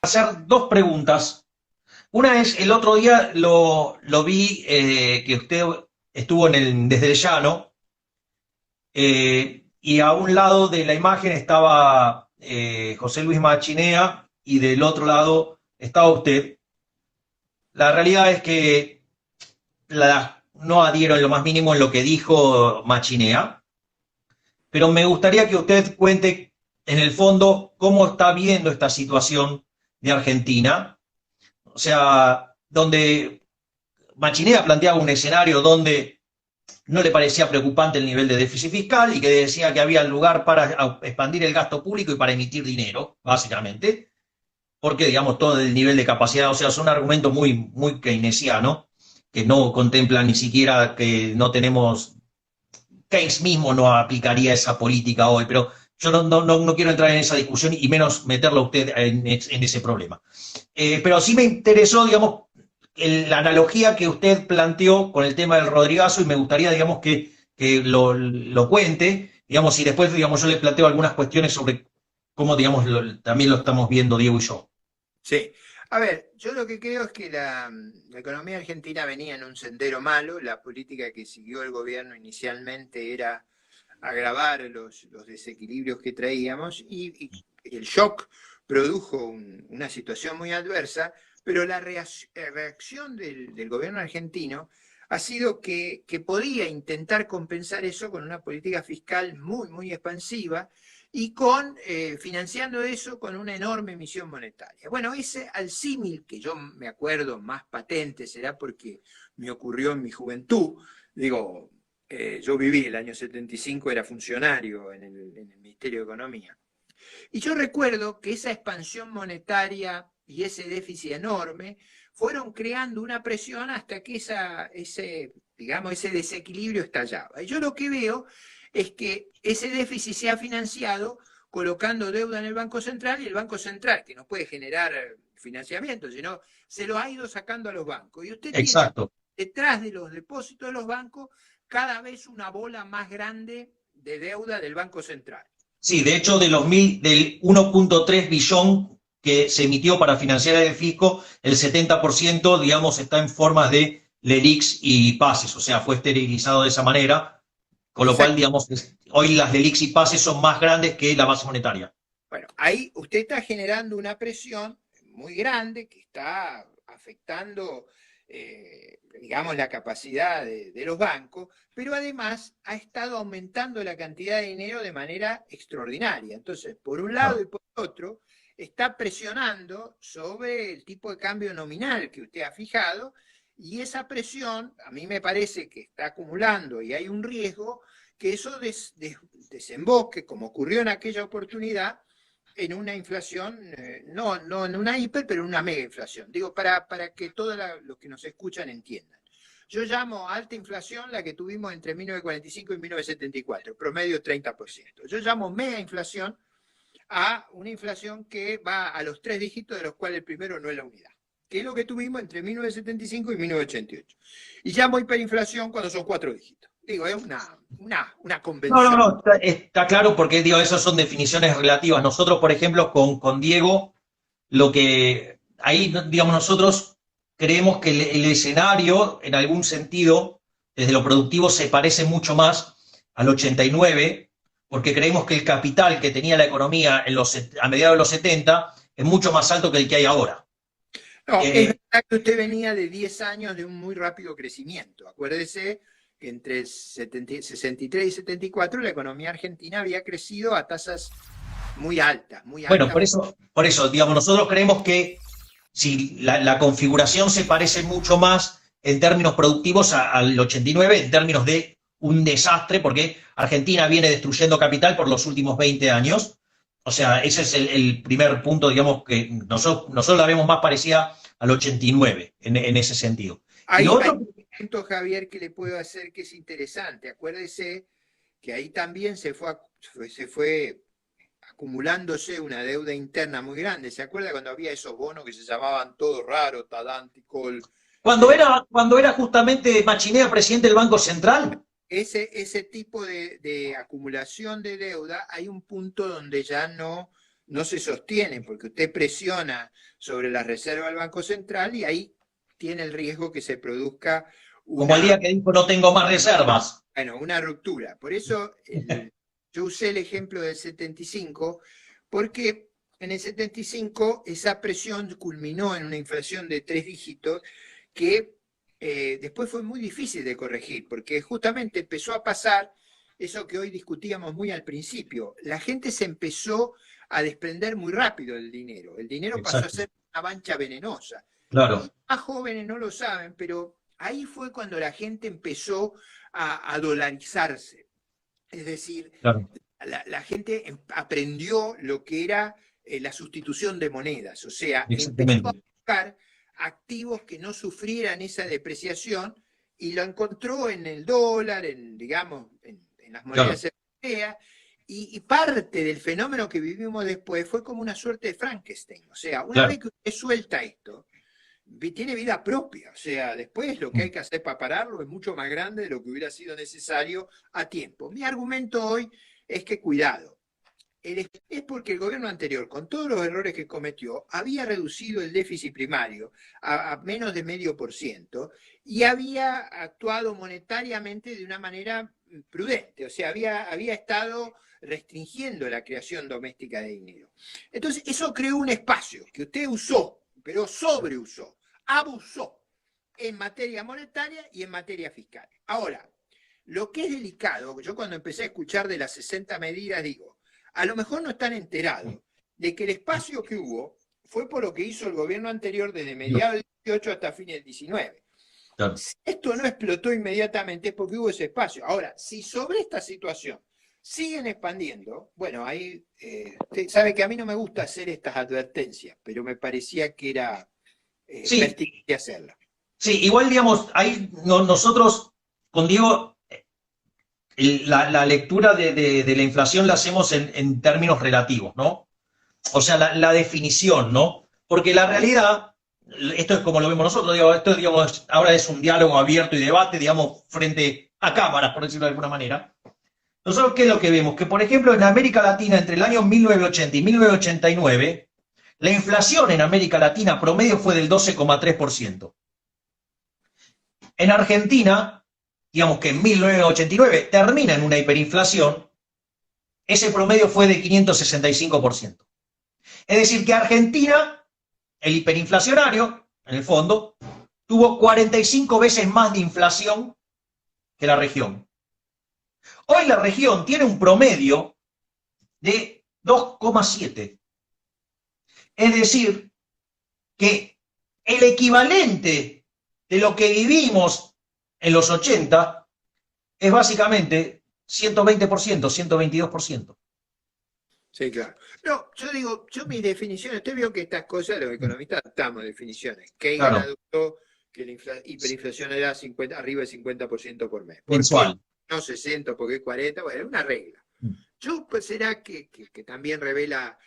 Hacer dos preguntas. Una es, el otro día lo vi que usted estuvo desde el llano, y a un lado de la imagen estaba José Luis Machinea y del otro lado estaba usted. La realidad es que no adhiero en lo más mínimo en lo que dijo Machinea, pero me gustaría que usted cuente en el fondo cómo está viendo esta situación de Argentina. O sea, donde Machinea planteaba un escenario donde no le parecía preocupante el nivel de déficit fiscal y que decía que había lugar para expandir el gasto público y para emitir dinero, básicamente, porque, digamos, todo el nivel de capacidad, o sea, es un argumento muy keynesiano, que no contempla ni siquiera que no tenemos, Keynes mismo no aplicaría esa política hoy, pero yo no quiero entrar en esa discusión y menos meterlo a usted en ese problema. Pero sí me interesó, digamos, la analogía que usted planteó con el tema del Rodrigazo y me gustaría, digamos, que lo cuente, digamos, y después, digamos, yo le planteo algunas cuestiones sobre cómo, digamos, también lo estamos viendo Diego y yo. Sí. A ver, yo lo que creo es que la economía argentina venía en un sendero malo. La política que siguió el gobierno inicialmente era agravar los desequilibrios que traíamos y el shock produjo una situación muy adversa, pero la reacción del gobierno argentino ha sido que podía intentar compensar eso con una política fiscal muy expansiva y financiando eso con una enorme emisión monetaria. Bueno, ese al símil que yo me acuerdo más patente, será porque me ocurrió en mi juventud, digo, yo viví el año 75, era funcionario en el Ministerio de Economía. Y yo recuerdo que esa expansión monetaria y ese déficit enorme fueron creando una presión hasta que ese desequilibrio estallaba. Y yo lo que veo es que ese déficit se ha financiado colocando deuda en el Banco Central y el Banco Central, que no puede generar financiamiento, sino se lo ha ido sacando a los bancos. Y usted Exacto. tiene detrás de los depósitos de los bancos cada vez una bola más grande de deuda del Banco Central. Sí, de hecho, del 1.3 billón que se emitió para financiar el fisco, el 70%, digamos, está en formas de LELIQs y pases, o sea, fue esterilizado de esa manera, con lo cual, digamos, hoy las LELIQs y pases son más grandes que la base monetaria. Bueno, ahí usted está generando una presión muy grande que está afectando, digamos, la capacidad de los bancos, pero además ha estado aumentando la cantidad de dinero de manera extraordinaria. Entonces, por un lado y por otro, está presionando sobre el tipo de cambio nominal que usted ha fijado, y esa presión a mí me parece que está acumulando y hay un riesgo que eso desemboque, como ocurrió en aquella oportunidad, en una inflación, no en una hiper, pero en una mega inflación. Digo, para que todos los que nos escuchan entiendan. Yo llamo alta inflación la que tuvimos entre 1945 y 1974, promedio 30%. Yo llamo mega inflación a una inflación que va a los 3 dígitos, de los cuales el primero no es la unidad, que es lo que tuvimos entre 1975 y 1988. Y llamo hiperinflación cuando son 4 dígitos. Digo, es una convención. No, está claro porque, digo, esas son definiciones relativas. Nosotros, por ejemplo, con Diego, lo que ahí, digamos, nosotros creemos que el escenario, en algún sentido, desde lo productivo, se parece mucho más al 89, porque creemos que el capital que tenía la economía a mediados de los 70 es mucho más alto que el que hay ahora. No, es verdad que usted venía de 10 años de un muy rápido crecimiento. Acuérdese que entre 63 y 74 la economía argentina había crecido a tasas muy altas. Bueno, por eso, digamos, nosotros creemos que si la configuración se parece mucho más en términos productivos al 89, en términos de un desastre, porque Argentina viene destruyendo capital por los últimos 20 años. O sea, ese es el primer punto, digamos, que nosotros la vemos más parecida al 89 en ese sentido. Hay un punto, Javier, que le puedo hacer que es interesante. Acuérdese que ahí también se fue acumulándose una deuda interna muy grande. ¿Se acuerda cuando había esos bonos que se llamaban todos raros, Tadanticol, Cuando era justamente Machinea presidente del Banco Central. Ese tipo de acumulación de deuda, hay un punto donde ya no se sostiene, porque usted presiona sobre la reserva del Banco Central y ahí tiene el riesgo que se produzca Como el una, día que dijo no tengo más reservas. bueno, una ruptura. Por eso yo usé el ejemplo del 75, porque en el 75 esa presión culminó en una inflación de 3 dígitos que después fue muy difícil de corregir, porque justamente empezó a pasar eso que hoy discutíamos muy al principio. La gente se empezó a desprender muy rápido del dinero. El dinero pasó a Exacto. ser una mancha venenosa. Claro, Los más jóvenes no lo saben, pero ahí fue cuando la gente empezó a dolarizarse. Es decir, claro, la gente aprendió lo que era la sustitución de monedas, o sea, empezó a exactamente. buscar activos que no sufrieran esa depreciación y lo encontró en el dólar, digamos, en las Claro, monedas europeas, y parte del fenómeno que vivimos después fue como una suerte de Frankenstein. O sea, una vez claro. que usted suelta esto, tiene vida propia, o sea, después lo que hay que hacer para pararlo es mucho más grande de lo que hubiera sido necesario a tiempo. Mi argumento hoy es que cuidado, es porque el gobierno anterior, con todos los errores que cometió, había reducido el déficit primario a menos de 0,5% y había actuado monetariamente de una manera prudente, o sea, había estado restringiendo la creación doméstica de dinero. Entonces, eso creó un espacio que usted usó, pero sobreusó, abusó en materia monetaria y en materia fiscal. Ahora, lo que es delicado, yo cuando empecé a escuchar de las 60 medidas digo, a lo mejor no están enterados de que el espacio que hubo fue por lo que hizo el gobierno anterior desde mediados del 18 hasta fines del 19. Claro. Si esto no explotó inmediatamente es porque hubo ese espacio. Ahora, si sobre esta situación siguen expandiendo, bueno, ahí usted sabe que a mí no me gusta hacer estas advertencias, pero me parecía que era Sí, pertinente hacerla. sí, igual digamos, ahí nosotros con Diego la lectura de la inflación la hacemos en términos relativos, ¿no? O sea, la definición, ¿no? Porque la realidad, esto es como lo vemos nosotros, digo, esto digamos, ahora es un diálogo abierto y debate, digamos, frente a cámaras, por decirlo de alguna manera. Nosotros, ¿qué es lo que vemos? Que, por ejemplo, en América Latina, entre el año 1980 y 1989, la inflación en América Latina promedio fue del 12,3%. En Argentina, digamos que en 1989 termina en una hiperinflación, ese promedio fue de 565%. Es decir, que Argentina, el hiperinflacionario, en el fondo, tuvo 45 veces más de inflación que la región. Hoy la región tiene un promedio de 2,7. Es decir, que el equivalente de lo que vivimos en los 80 es básicamente 120%, 122%. Sí, claro. No, yo digo, yo mis definiciones, usted vio que estas cosas los economistas adaptamos definiciones. Kagan Claro, adoptó que la hiperinflación era arriba del 50% por mes. ¿Por qué mensual. no 60? ¿Por qué 40? Bueno, es una regla. Yo, pues será que también revela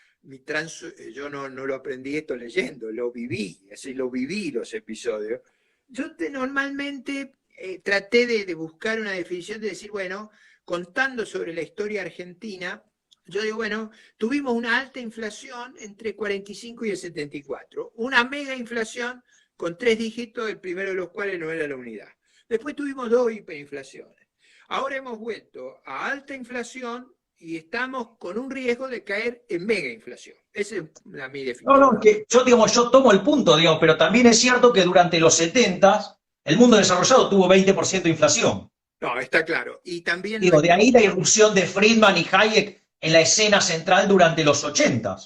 yo no lo aprendí esto leyendo, lo viví, así lo viví los episodios. Yo normalmente traté de buscar una definición de decir, bueno, contando sobre la historia argentina, yo digo, bueno, tuvimos una alta inflación entre 45 y el 74, una mega inflación con 3 dígitos, el primero de los cuales no era la unidad. Después tuvimos 2 hiperinflaciones. Ahora hemos vuelto a alta inflación y estamos con un riesgo de caer en mega inflación. Esa es mi No, definición. no, que yo, digamos, yo tomo el punto, digamos, pero también es cierto que durante los 70 el mundo desarrollado tuvo 20% de inflación. No, está claro. Y también Digo, de ahí la irrupción de Friedman y Hayek en la escena central durante los 80.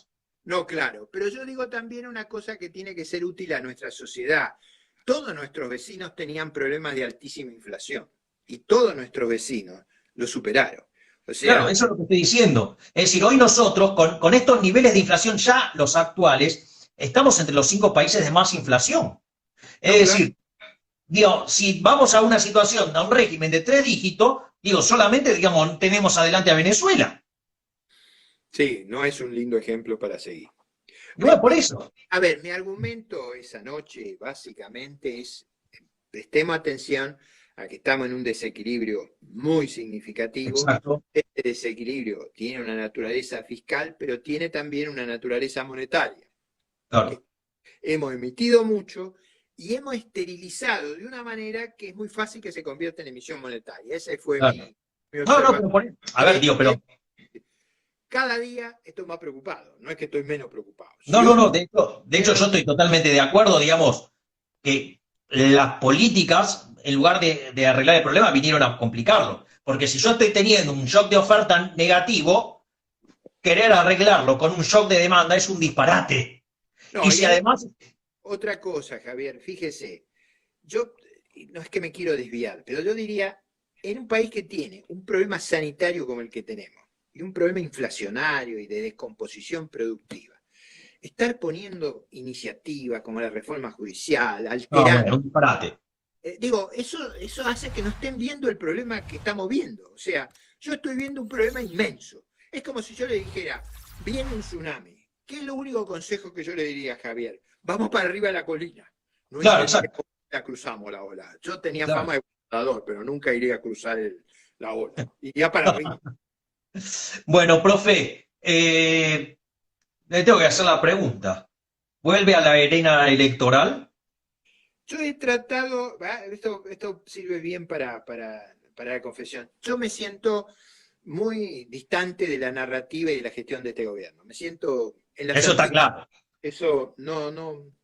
no, claro. Pero yo digo también una cosa que tiene que ser útil a nuestra sociedad. Todos nuestros vecinos tenían problemas de altísima inflación y todos nuestros vecinos lo superaron. O Claro, sea, eso es lo que estoy diciendo. Es decir, hoy nosotros, con estos niveles de inflación ya los actuales, estamos entre los 5 países de más inflación. Es no, claro. decir, digo, si vamos a una situación, a un régimen de 3 dígitos, digo, solamente, digamos, tenemos adelante a Venezuela. Sí, no es un lindo ejemplo para seguir. No es por eso. A ver, mi argumento esa noche básicamente es prestemos atención a que estamos en un desequilibrio muy significativo. Exacto. Este desequilibrio tiene una naturaleza fiscal, pero tiene también una naturaleza monetaria. Claro. Hemos emitido mucho y hemos esterilizado de una manera que es muy fácil que se convierta en emisión monetaria. Ese fue Claro. mi No, no, observación. a ver, tío, pero... Cada día estoy más preocupado, no es que estoy menos preocupado. No, no, no, de hecho yo estoy totalmente de acuerdo, digamos, que las políticas, en lugar de arreglar el problema, vinieron a complicarlo. Porque si yo estoy teniendo un shock de oferta negativo, querer arreglarlo con un shock de demanda es un disparate. No, y si además... Otra cosa, Javier, fíjese, yo no es que me quiero desviar, pero yo diría, en un país que tiene un problema sanitario como el que tenemos, y un problema inflacionario y de descomposición productiva, estar poniendo iniciativas como la reforma judicial, alterando... No, bueno, un disparate. Digo, eso hace que no estén viendo el problema que estamos viendo. O sea, yo estoy viendo un problema inmenso. Es como si yo le dijera, viene un tsunami. ¿Qué es lo único consejo que yo le diría a Javier? Vamos para arriba de la colina. No claro, exacto. La cruzamos la ola. Yo tenía claro. fama de cruzador, pero nunca iría a cruzar la ola. Iría para arriba. Bueno, profe, le tengo que hacer la pregunta. ¿Vuelve a la arena electoral? Yo he tratado, esto sirve bien para la confesión. Yo me siento muy distante de la narrativa y de la gestión de este gobierno. Me siento en la... Eso está claro. Eso no.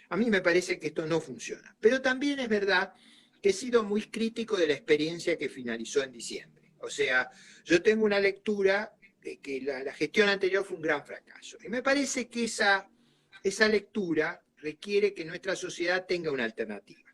A mí me parece que esto no funciona. Pero también es verdad que he sido muy crítico de la experiencia que finalizó en diciembre. O sea, yo tengo una lectura de que la gestión anterior fue un gran fracaso. Y me parece que esa lectura requiere que nuestra sociedad tenga una alternativa.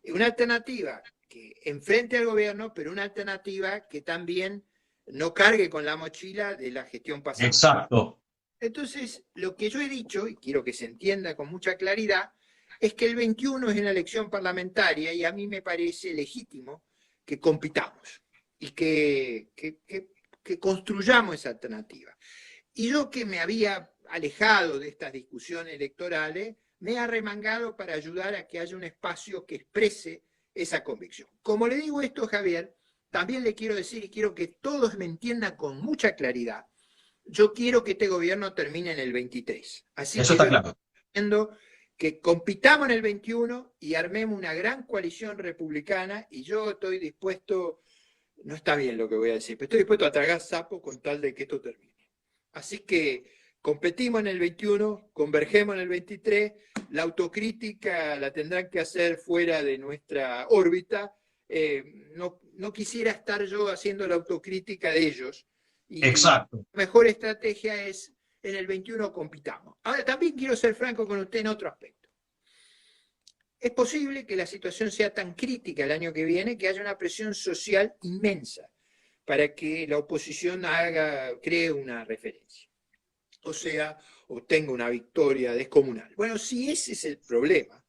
Una alternativa que enfrente al gobierno, pero una alternativa que también no cargue con la mochila de la gestión pasada. Exacto. Entonces, lo que yo he dicho, y quiero que se entienda con mucha claridad, es que el 21 es una elección parlamentaria y a mí me parece legítimo que compitamos y que construyamos esa alternativa. Y yo, que me había alejado de estas discusiones electorales, me he arremangado para ayudar a que haya un espacio que exprese esa convicción. Como le digo esto, Javier, también le quiero decir, y quiero que todos me entiendan con mucha claridad, yo quiero que este gobierno termine en el 23. Así eso que está claro. Entiendo que compitamos en el 21 y armemos una gran coalición republicana, y yo estoy dispuesto, no está bien lo que voy a decir, pero estoy dispuesto a tragar sapo con tal de que esto termine. Así que competimos en el 21, convergemos en el 23, la autocrítica la tendrán que hacer fuera de nuestra órbita. No quisiera estar yo haciendo la autocrítica de ellos. Y exacto. la mejor estrategia es, en el 21 compitamos. Ahora, también quiero ser franco con usted en otro aspecto. Es posible que la situación sea tan crítica el año que viene que haya una presión social inmensa para que la oposición cree una referencia. O sea, obtenga una victoria descomunal. Bueno, si ese es el problema,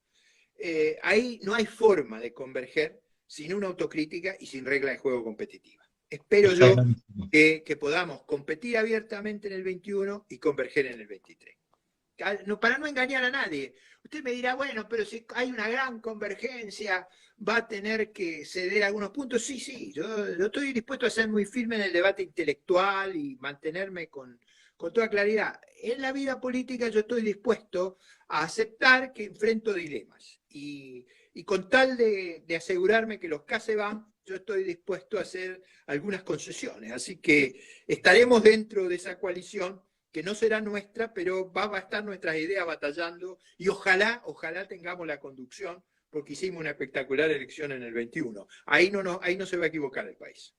ahí no hay forma de converger sin una autocrítica y sin regla de juego competitiva. Espero yo que podamos competir abiertamente en el 21 y converger en el 23. Para no engañar a nadie. Usted me dirá, bueno, pero si hay una gran convergencia, va a tener que ceder algunos puntos. Sí, yo estoy dispuesto a ser muy firme en el debate intelectual y mantenerme con toda claridad. En la vida política yo estoy dispuesto a aceptar que enfrento dilemas. Y con tal de asegurarme que los que se van, yo estoy dispuesto a hacer algunas concesiones. Así que estaremos dentro de esa coalición, que no será nuestra, pero va a estar nuestras ideas batallando, y ojalá tengamos la conducción, porque hicimos una espectacular elección en el 21. Ahí no se va a equivocar el país.